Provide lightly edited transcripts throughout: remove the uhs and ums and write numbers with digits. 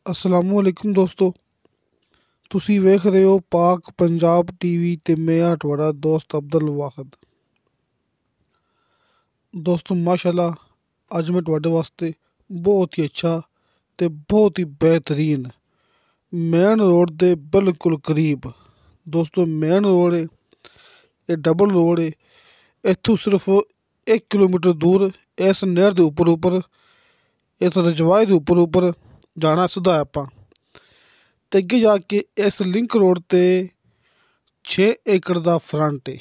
ਅਸਲਾਮੁਅਲੈਕੁਮ ਦੋਸਤੋ, ਤੁਸੀਂ ਵੇਖ ਰਹੇ ਹੋ ਪਾਕ ਪੰਜਾਬ ਟੀਵੀ ਤੇ ਮੈਂ ਤੁਹਾਡਾ ਦੋਸਤ ਅਬਦੁਲ ਵਾਹਿਦ। ਦੋਸਤੋ ਮਾਸ਼ਾਅੱਲਾ, ਅੱਜ ਮੈਂ ਤੁਹਾਡੇ ਵਾਸਤੇ ਬਹੁਤ ਹੀ ਅੱਛਾ ਤੇ ਬਹੁਤ ਹੀ ਬਿਹਤਰੀਨ ਮੇਨ ਰੋਡ ਦੇ ਬਿਲਕੁਲ ਕਰੀਬ, ਦੋਸਤੋ ਮੇਨ ਰੋਡ ਹੈ, ਇਹ ਡਬਲ ਰੋਡ ਹੈ। ਇੱਥੋਂ ਸਿਰਫ 1 ਕਿਲੋਮੀਟਰ ਦੂਰ ਇਸ ਨਹਿਰ ਦੇ ਉੱਪਰ ਇਸ ਰਜਵਾਏ ਦੇ ਉੱਪਰ ਜਾਣਾ ਸਿੱਧਾ ਆਪਾਂ, ਤੇ ਅੱਗੇ ਜਾ ਕੇ ਇਸ ਲਿੰਕ ਰੋਡ 'ਤੇ 6 ਏਕੜ ਦਾ ਫਰੰਟ ਹੈ।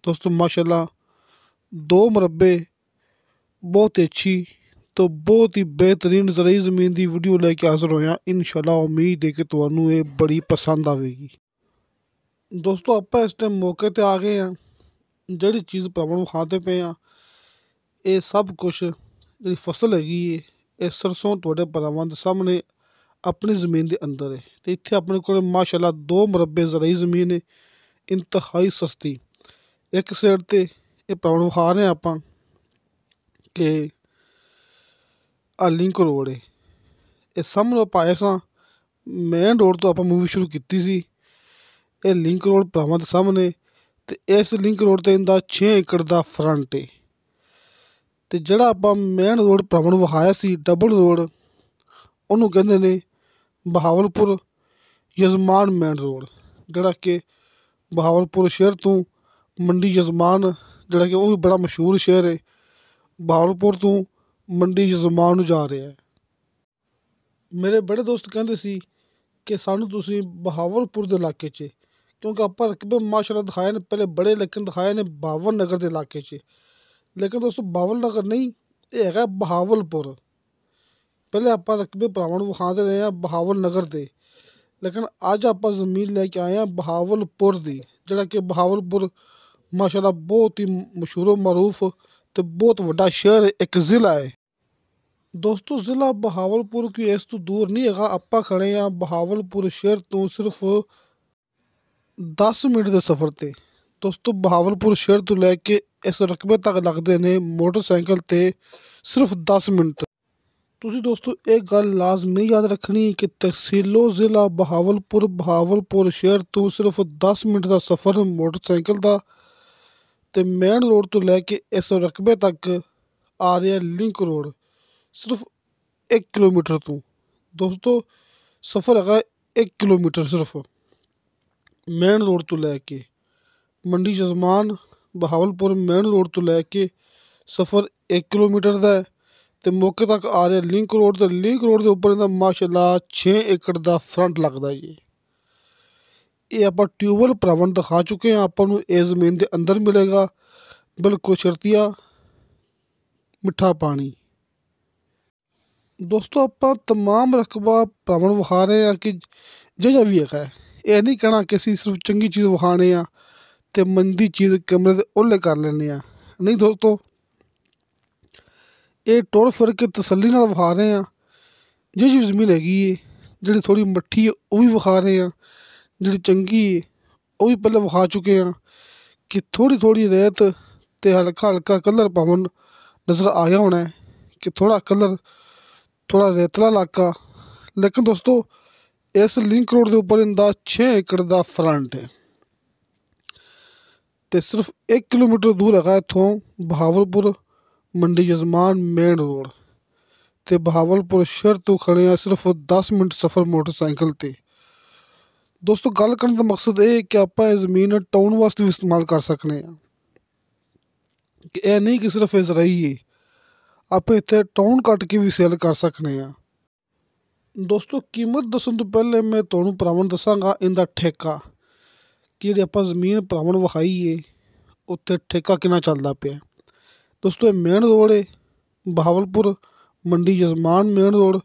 ਦੋਸਤੋ ਮਾਸ਼ਾਅੱਲਾ, 2 ਮੁਰੱਬੇ ਬਹੁਤ ਹੀ ਅੱਛੀ ਤੋਂ ਬਹੁਤ ਹੀ ਬਿਹਤਰੀਨ ਜ਼ਰਾਈ ਜ਼ਮੀਨ ਦੀ ਵੀਡੀਓ ਲੈ ਕੇ ਹਾਜ਼ਰ ਹੋਇਆ। ਇਨਸ਼ਾਅੱਲਾ ਉਮੀਦ ਹੈ ਕਿ ਤੁਹਾਨੂੰ ਇਹ ਬੜੀ ਪਸੰਦ ਆਵੇਗੀ। ਦੋਸਤੋ ਆਪਾਂ ਇਸ ਟਾਈਮ ਮੌਕੇ 'ਤੇ ਆ ਗਏ ਹਾਂ। ਜਿਹੜੀ ਚੀਜ਼ ਭਰਾਵਾਂ ਨੂੰ ਵਿਖਾਉਂਦੇ ਪਏ ਹਾਂ, ਇਹ ਸਭ ਕੁਛ ਜਿਹੜੀ ਫਸਲ ਹੈਗੀ ਹੈ, ਇਹ ਸਰਸੋਂ ਤੁਹਾਡੇ ਭਰਾਵਾਂ ਦੇ ਸਾਹਮਣੇ ਆਪਣੀ ਜ਼ਮੀਨ ਦੇ ਅੰਦਰ ਹੈ। ਅਤੇ ਇੱਥੇ ਆਪਣੇ ਕੋਲ ਮਾਸ਼ਾਅੱਲਾ 2 ਮੁਰੱਬੇ ਜ਼ਰਾਈ ਜ਼ਮੀਨ ਹੈ, ਇੰਤਹਾਈ ਸਸਤੀ। ਇੱਕ ਸਾਈਡ 'ਤੇ ਇਹ ਭਰਾਵਾਂ ਨੂੰ ਵਿਖਾ ਰਹੇ ਹਾਂ ਆਪਾਂ ਕਿ ਆਹ ਲਿੰਕ ਰੋਡ ਹੈ। ਇਹ ਸਾਹਮਣੇ ਪਾਏ ਸਾਂ ਮੇਨ ਰੋਡ ਤੋਂ ਆਪਾਂ ਮੂਵੀ ਸ਼ੁਰੂ ਕੀਤੀ ਸੀ। ਇਹ ਲਿੰਕ ਰੋਡ ਭਰਾਵਾਂ ਦੇ ਸਾਹਮਣੇ, ਅਤੇ ਇਸ ਲਿੰਕ ਰੋਡ 'ਤੇ ਇਹਦਾ 6 ਏਕੜ ਦਾ ਫਰੰਟ ਹੈ। ਅਤੇ ਜਿਹੜਾ ਆਪਾਂ ਮੇਨ ਰੋਡ ਭਰਾਵਾਂ ਨੂੰ ਵਿਖਾਇਆ ਸੀ ਡਬਲ ਰੋਡ, ਉਹਨੂੰ ਕਹਿੰਦੇ ਨੇ ਬਹਾਵਲਪੁਰ ਯਜ਼ਮਾਨ ਮੇਨ ਰੋਡ, ਜਿਹੜਾ ਕਿ ਬਹਾਵਲਪੁਰ ਸ਼ਹਿਰ ਤੋਂ ਮੰਡੀ ਯਜ਼ਮਾਨ, ਜਿਹੜਾ ਕਿ ਉਹ ਵੀ ਬੜਾ ਮਸ਼ਹੂਰ ਸ਼ਹਿਰ ਹੈ, ਬਹਾਵਲਪੁਰ ਤੋਂ ਮੰਡੀ ਯਜ਼ਮਾਨ ਨੂੰ ਜਾ ਰਿਹਾ ਹੈ। ਮੇਰੇ ਬੜੇ ਦੋਸਤ ਕਹਿੰਦੇ ਸੀ ਕਿ ਸਾਨੂੰ ਤੁਸੀਂ ਬਹਾਵਲਪੁਰ ਦੇ ਇਲਾਕੇ 'ਚ, ਕਿਉਂਕਿ ਆਪਾਂ ਰਕਬੇ ਮਾਸ਼ਾਅੱਲਾ ਦਿਖਾਏ ਨੇ ਪਹਿਲੇ ਬੜੇ, ਲੇਕਿਨ ਦਿਖਾਏ ਨੇ ਬਾਵਨ ਨਗਰ ਦੇ ਇਲਾਕੇ 'ਚ, ਲੇਕਿਨ ਦੋਸਤੋ ਬਾਵਨ ਨਗਰ ਨਹੀਂ, ਇਹ ਹੈਗਾ ਬਹਾਵਲਪੁਰ। ਪਹਿਲੇ ਆਪਾਂ ਰਕਬੇ ਭਰਾਵਾਂ ਨੂੰ ਵਿਖਾਉਂਦੇ ਰਹੇ ਹਾਂ ਬਹਾਵਲ ਨਗਰ ਦੇ, ਲੇਕਿਨ ਅੱਜ ਆਪਾਂ ਜ਼ਮੀਨ ਲੈ ਕੇ ਆਏ ਹਾਂ ਬਹਾਵਲਪੁਰ ਦੀ, ਜਿਹੜਾ ਕਿ ਬਹਾਵਲਪੁਰ ਮਾਸ਼ਾਅੱਲਾ ਬਹੁਤ ਹੀ ਮਸ਼ਹੂਰ ਮਰੂਫ ਅਤੇ ਬਹੁਤ ਵੱਡਾ ਸ਼ਹਿਰ ਹੈ, ਇੱਕ ਜ਼ਿਲ੍ਹਾ ਹੈ। ਦੋਸਤੋ ਜ਼ਿਲ੍ਹਾ ਬਹਾਵਲਪੁਰ ਕੋਈ ਇਸ ਤੋਂ ਦੂਰ ਨਹੀਂ ਹੈਗਾ। ਆਪਾਂ ਖੜ੍ਹੇ ਹਾਂ ਬਹਾਵਲਪੁਰ ਸ਼ਹਿਰ ਤੋਂ ਸਿਰਫ 10 ਮਿੰਟ ਦੇ ਸਫ਼ਰ 'ਤੇ। ਦੋਸਤੋ ਬਹਾਵਲਪੁਰ ਸ਼ਹਿਰ ਤੋਂ ਲੈ ਕੇ ਇਸ ਰਕਬੇ ਤੱਕ ਲੱਗਦੇ ਨੇ ਮੋਟਰਸਾਈਕਲ 'ਤੇ ਸਿਰਫ 10 ਮਿੰਟ। ਤੁਸੀਂ ਦੋਸਤੋ ਇਹ ਗੱਲ ਲਾਜ਼ਮੀ ਯਾਦ ਰੱਖਣੀ ਕਿ ਤਹਿਸੀਲੋ ਜ਼ਿਲ੍ਹਾ ਬਹਾਵਲਪੁਰ ਸ਼ਹਿਰ ਤੋਂ ਸਿਰਫ 10 ਮਿੰਟ ਦਾ ਸਫ਼ਰ ਮੋਟਰਸਾਈਕਲ ਦਾ, ਅਤੇ ਮੇਨ ਰੋਡ ਤੋਂ ਲੈ ਕੇ ਇਸ ਰਕਬੇ ਤੱਕ ਆ ਰਿਹਾ ਲਿੰਕ ਰੋਡ ਸਿਰਫ 1 ਕਿਲੋਮੀਟਰ ਤੋਂ। ਦੋਸਤੋ ਸਫ਼ਰ ਹੈਗਾ 1 ਕਿਲੋਮੀਟਰ ਸਿਰਫ ਮੇਨ ਰੋਡ ਤੋਂ ਲੈ ਕੇ ਮੰਡੀ ਯਜ਼ਮਾਨ ਬਹਾਵਲਪੁਰ ਮੇਨ ਰੋਡ ਤੋਂ ਲੈ ਕੇ ਸਫ਼ਰ 1 ਕਿਲੋਮੀਟਰ ਦਾ ਹੈ, ਅਤੇ ਮੌਕੇ ਤੱਕ ਆ ਰਿਹਾ ਲਿੰਕ ਰੋਡ, ਅਤੇ ਲਿੰਕ ਰੋਡ ਦੇ ਉੱਪਰ ਇਹਦਾ ਮਾਸ਼ਾਅੱਲਾ 6 ਏਕੜ ਦਾ ਫਰੰਟ ਲੱਗਦਾ ਜੀ। ਇਹ ਆਪਾਂ ਟਿਊਬਵੈੱਲ ਭਰਾਵਾਂ ਨੂੰ ਦਿਖਾ ਚੁੱਕੇ ਹਾਂ। ਆਪਾਂ ਨੂੰ ਇਹ ਜ਼ਮੀਨ ਦੇ ਅੰਦਰ ਮਿਲੇਗਾ ਬਿਲਕੁਲ ਸ਼ਰਤੀਆ ਮਿੱਠਾ ਪਾਣੀ। ਦੋਸਤੋ ਆਪਾਂ ਤਮਾਮ ਰਕਬਾ ਭਰਾਵਾਂ ਨੂੰ ਵਿਖਾ ਰਹੇ ਹਾਂ ਕਿ ਜਿਹੜਾ ਵੀ ਹੈਗਾ, ਇਹ ਨਹੀਂ ਕਹਿਣਾ ਕਿ ਅਸੀਂ ਸਿਰਫ ਚੰਗੀ ਚੀਜ਼ ਵਿਖਾਉਂਦੇ ਹਾਂ ਅਤੇ ਮੰਦੀ ਚੀਜ਼ ਕੈਮਰੇ ਦੇ ਓਹਲੇ ਕਰ ਲੈਂਦੇ ਹਾਂ। ਨਹੀਂ ਦੋਸਤੋ, ਇਹ ਟੁਰ ਫਿਰ ਕੇ ਤਸੱਲੀ ਨਾਲ ਵਿਖਾ ਰਹੇ ਹਾਂ। ਜਿਹੜੀ ਜ਼ਮੀਨ ਹੈਗੀ ਹੈ, ਜਿਹੜੀ ਥੋੜ੍ਹੀ ਮੱਠੀ ਹੈ ਉਹ ਵੀ ਵਿਖਾ ਰਹੇ ਹਾਂ, ਜਿਹੜੀ ਚੰਗੀ ਹੈ ਉਹ ਵੀ ਪਹਿਲਾਂ ਵਿਖਾ ਚੁੱਕੇ ਹਾਂ ਕਿ ਥੋੜ੍ਹੀ ਰੇਤ ਅਤੇ ਹਲਕਾ ਕਲਰ ਭਾਵੇਂ ਨਜ਼ਰ ਆਇਆ ਹੋਣਾ ਕਿ ਥੋੜ੍ਹਾ ਰੇਤਲਾ ਇਲਾਕਾ। ਲੇਕਿਨ ਦੋਸਤੋ ਇਸ ਲਿੰਕ ਰੋਡ ਦੇ ਉੱਪਰ ਇਹਦਾ 6 ਏਕੜ ਦਾ ਫਰੰਟ ਹੈ, ਅਤੇ ਸਿਰਫ 1 ਕਿਲੋਮੀਟਰ ਦੂਰ ਹੈਗਾ ਇੱਥੋਂ ਬਹਾਵਲਪੁਰ ਮੰਡੀ ਯਜ਼ਮਾਨ ਮੇਨ ਰੋਡ, ਅਤੇ ਬਹਾਵਲਪੁਰ ਸ਼ਹਿਰ ਤੋਂ ਖੜ੍ਹੇ ਹਾਂ ਸਿਰਫ 10 ਮਿੰਟ ਸਫ਼ਰ ਮੋਟਰਸਾਈਕਲ 'ਤੇ। ਦੋਸਤੋ ਗੱਲ ਕਰਨ ਦਾ ਮਕਸਦ ਇਹ ਕਿ ਆਪਾਂ ਇਹ ਜ਼ਮੀਨ ਟਾਊਨ ਵਾਸਤੇ ਵੀ ਇਸਤੇਮਾਲ ਕਰ ਸਕਦੇ ਹਾਂ, ਕਿ ਇਹ ਨਹੀਂ ਕਿ ਸਿਰਫ ਇਹ ਜ਼ਰਾਈ ਹੈ, ਆਪਾਂ ਇੱਥੇ ਟਾਊਨ ਕੱਟ ਕੇ ਵੀ ਸੇਲ ਕਰ ਸਕਦੇ ਹਾਂ। ਦੋਸਤੋ ਕੀਮਤ ਦੱਸਣ ਤੋਂ ਪਹਿਲੇ ਮੈਂ ਤੁਹਾਨੂੰ ਭਰਾਵਾਂ ਨੂੰ ਦੱਸਾਂਗਾ ਇਹਦਾ ਠੇਕਾ, ਕਿ ਜਿਹੜੀ ਆਪਾਂ ਜ਼ਮੀਨ ਭਰਾਵਾਂ ਨੂੰ ਵਿਖਾਈ ਹੈ ਉੱਥੇ ਠੇਕਾ ਕਿੰਨਾ ਚੱਲਦਾ ਪਿਆ। ਦੋਸਤੋ ਇਹ ਮੇਨ ਰੋਡ ਹੈ ਬਹਾਵਲਪੁਰ ਮੰਡੀ ਯਜ਼ਮਾਨ ਮੇਨ ਰੋਡ।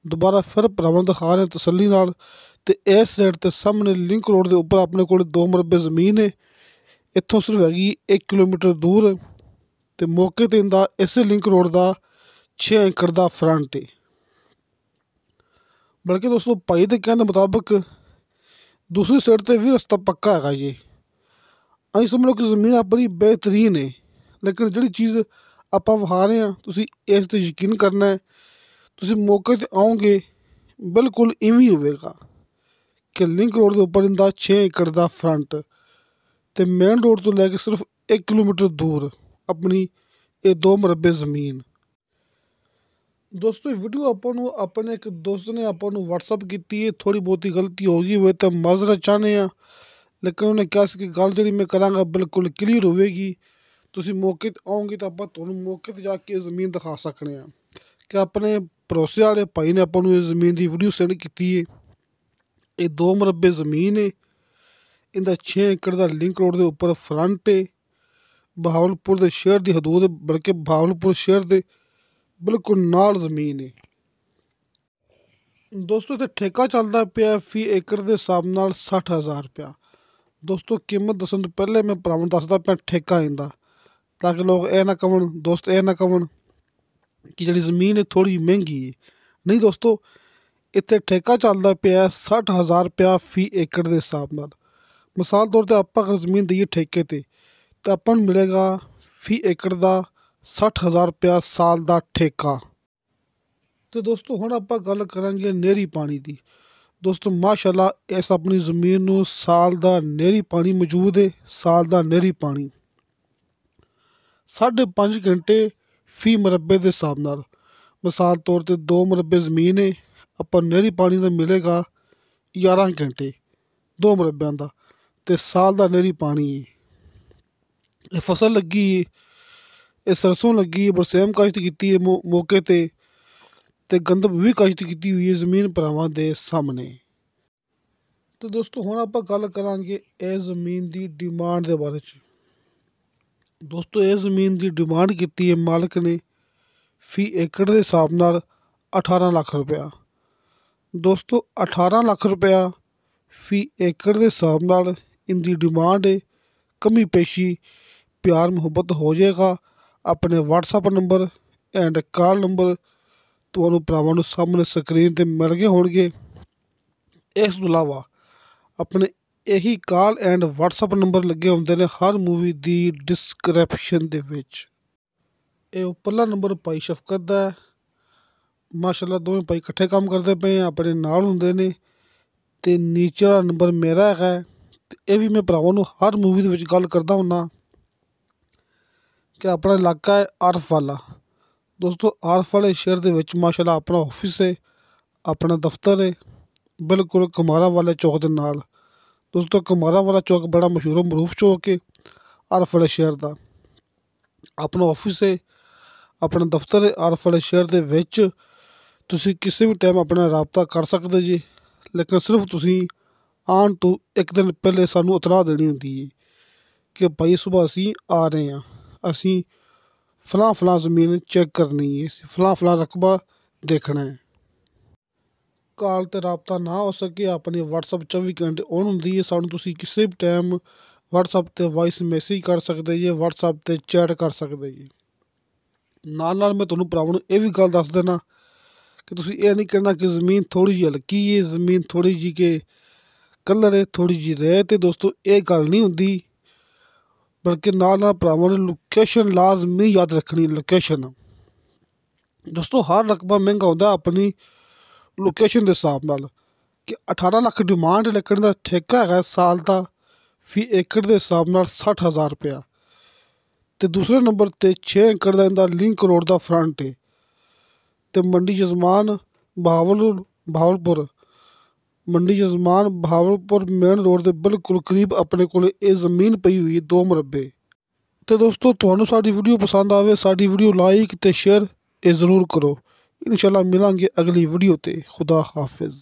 ਦੁਬਾਰਾ ਫਿਰ ਭਰਾਵਾਂ ਨੂੰ ਦਿਖਾ ਰਹੇ ਤਸੱਲੀ ਨਾਲ, ਅਤੇ ਇਸ ਸਾਈਡ 'ਤੇ ਸਾਹਮਣੇ ਲਿੰਕ ਰੋਡ ਦੇ ਉੱਪਰ ਆਪਣੇ ਕੋਲ 2 ਮੁਰੱਬੇ ਜ਼ਮੀਨ ਹੈ। ਇੱਥੋਂ ਸਿਰਫ ਹੈਗੀ 1 ਕਿਲੋਮੀਟਰ ਦੂਰ, ਅਤੇ ਮੌਕੇ 'ਤੇ ਇਹਦਾ ਇਸੇ ਲਿੰਕ ਰੋਡ ਦਾ 6 ਏਕੜ ਦਾ ਫਰੰਟ ਹੈ। ਬਲਕਿ ਦੋਸਤੋ ਭਾਈ ਦੇ ਕਹਿਣ ਦੇ ਮੁਤਾਬਕ ਦੂਸਰੀ ਸਾਈਡ 'ਤੇ ਵੀ ਰਸਤਾ ਪੱਕਾ ਹੈਗਾ ਜੀ। ਅਸੀਂ ਸਮਝ ਲਓ ਕਿ ਜ਼ਮੀਨ ਆਪਣੀ ਬਿਹਤਰੀਨ ਹੈ, ਲੇਕਿਨ ਜਿਹੜੀ ਚੀਜ਼ ਆਪਾਂ ਵਿਖਾ ਰਹੇ ਹਾਂ ਤੁਸੀਂ ਇਸ 'ਤੇ ਯਕੀਨ ਕਰਨਾ ਹੈ। ਤੁਸੀਂ ਮੌਕੇ 'ਤੇ ਆਓਗੇ, बिल्कुल इवें होवेगा कि लिंक रोड के उपर इंदा 6 एकड़ का फ्रंट ते मेन रोड तो लैके सिर्फ 1 किलोमीटर दूर अपनी ये 2 मरबे ज़मीन। दोस्तों वीडियो अपने एक दोस्त ने ਆਪਾਂ ਨੂੰ WhatsApp ਕੀਤੀ है, थोड़ी बहुत ही गलती हो गई होए तो माजरत चाहते हैं, लेकिन उन्हें कहा कि गल जी मैं करांगा बिल्कुल क्लीयर होगी। तुसी मौके ते आओगे तो आप मौके ते जाके ज़मीन दिखा सकने हैं कि अपने भरोसे वाले भाई ने अपन ये ज़मीन की वीडियो सेंड की है। ये 2 मरबे ज़मीन है, इंदा 6 एकड़ का लिंक रोड के उपर फ्रंट है, बहावलपुर के शहर की हदूद, बल्कि बहावलपुर शहर के बिल्कुल नाल ज़मीन है। दोस्तों इत्थे ठेका चलता पिया फी एकड़ के हिसाब नाल 60,000 रुपया। दोस्तों कीमत दसन तो पहले मैं भरावां नूं दसदा पिया ठेका इंदा, ताकि लोग यह ना कहन, दोस्त यह ना कहन कि जिहड़ी ज़मीन है थोड़ी महंगी है। नहीं दोस्तों, इत्थे ठेका चलता पिया 60,000 रुपया फी एकड़ के हिसाब नाल। मिसाल तौर पर आप अगर ज़मीन दईए ठेके ते तो अपन नूं मिलेगा फी एकड़ का 60,000 रुपया साल का ठेका। तो दोस्तों हुण आपां गल करांगे नेरी पानी की। दोस्तों माशाअल्लाह इस अपनी ज़मीन नूं साल का नेरी पानी मौजूद है। साल का नेरी पानी 5.5 घंटे फी मरबे के हिसाब नाल। मिसाल तौर पर 2 मरबे ज़मीन है, आपां नेरी पानी का मिलेगा 11 घंटे 2 मरबे का, तो साल का नेरी पानी है। ये फसल लगी है, ये सरसों लगी है, बरसेम काश्त की है मौके ते गंदम भी काश्त की हुई है ज़मीन भरावां दे सामने। तो दोस्तों हुण आपां गल करांगे इस ज़मीन की डिमांड के बारे च। दोस्तों इस ज़मीन की डिमांड की है मालक ने फी एकड़ के हिसाब नाल 18 लाख रुपया। दोस्तों 18 लाख रुपया फी एकड़ के हिसाब नाल इनकी डिमांड है। कमी पेशी प्यार मुहब्बत हो जाएगा। अपने WhatsApp number and call number तुहानूं भरावां नूं सामने स्क्रीन ते मिल गए होणगे। इस तों इलावा अपने यही कॉल एंड WhatsApp नंबर लगे होंदे ने हर मूवी की डिस्क्रिप्शन दे विच। ये उपरला नंबर भाई शफकत दा है। माशाअल्लाह दोवें भाई इकट्ठे काम करते पे हैं, अपने नाल हुंदे ने। ते नीचे वाला नंबर मेरा है, ये भी मैं भरावां नूं हर मूवी दे विच गल करदा हुन्ना कि अपना इलाका है आरफ वाला। दोस्तों आरफ वाले शहर के विच माशाअल्लाह अपना ऑफिस है, अपना दफ्तर है, बिल्कुल कमारा वाले चौक के नाल। दोस्तों कमारा वाला चौक बड़ा मशहूर मरूफ चौक है आरफ वाले शहर का। अपना ऑफिस है, अपना दफ्तर है आरफ वाले शहर के विच। तुसीं किसी भी टाइम अपना राबता कर सकते जी, लेकिन सिर्फ तुसीं आन तो एक दिन पहले सानूं इतलाह देनी होंदी है कि भाई सुबह असीं आ रहे हैं, असीं फलां ज़मीन चेक करनी है, फलां रकबा देखना है। कॉल ते राबता ना हो सके अपनी WhatsApp 24 घंटे ऑन होंदी है। सानूं तुसीं किसी भी टाइम WhatsApp ते वॉइस मैसेज कर सकते जी, WhatsApp ते चैट कर सकते जी। नाल मैं तुहानूं भरावां नूं ये भी गल दस देना कि तुसीं ये नहीं कहना कि ज़मीन थोड़ी जी हल्की है, ज़मीन थोड़ी जी के कलर है, थोड़ी जी रेत है। दोस्तों ये गल नहीं होंदी, बल्कि नाल भरावां नूं लोकेशन लाजमी याद रखनी। लोकेशन दोस्तों हर रकबा महंगा होंदा अपनी लोकेशन के हिसाब नाल। कि 18 लाख डिमांड, लेकिन दा ठेका है साल का फी एकड़ के हिसाब नाल 60,000 रुपया। तो दूसरे नंबर ते 6 एकड़ का इंदा लिंक रोड का फ्रंट है। तो मंडी जजमान बहावलपुर मंडी जजमान बहावलपुर मेन रोड के बिल्कुल करीब अपने को ये ज़मीन पई हुई है 2 मरबे। तो दोस्तों तुहानूं साडी वीडियो पसंद आवे, साडी वीडियो लाइक ते शेयर जरूर करो। इंशाअल्लाह मिलांगे अगली वीडियो ते। खुदा हाफिज़।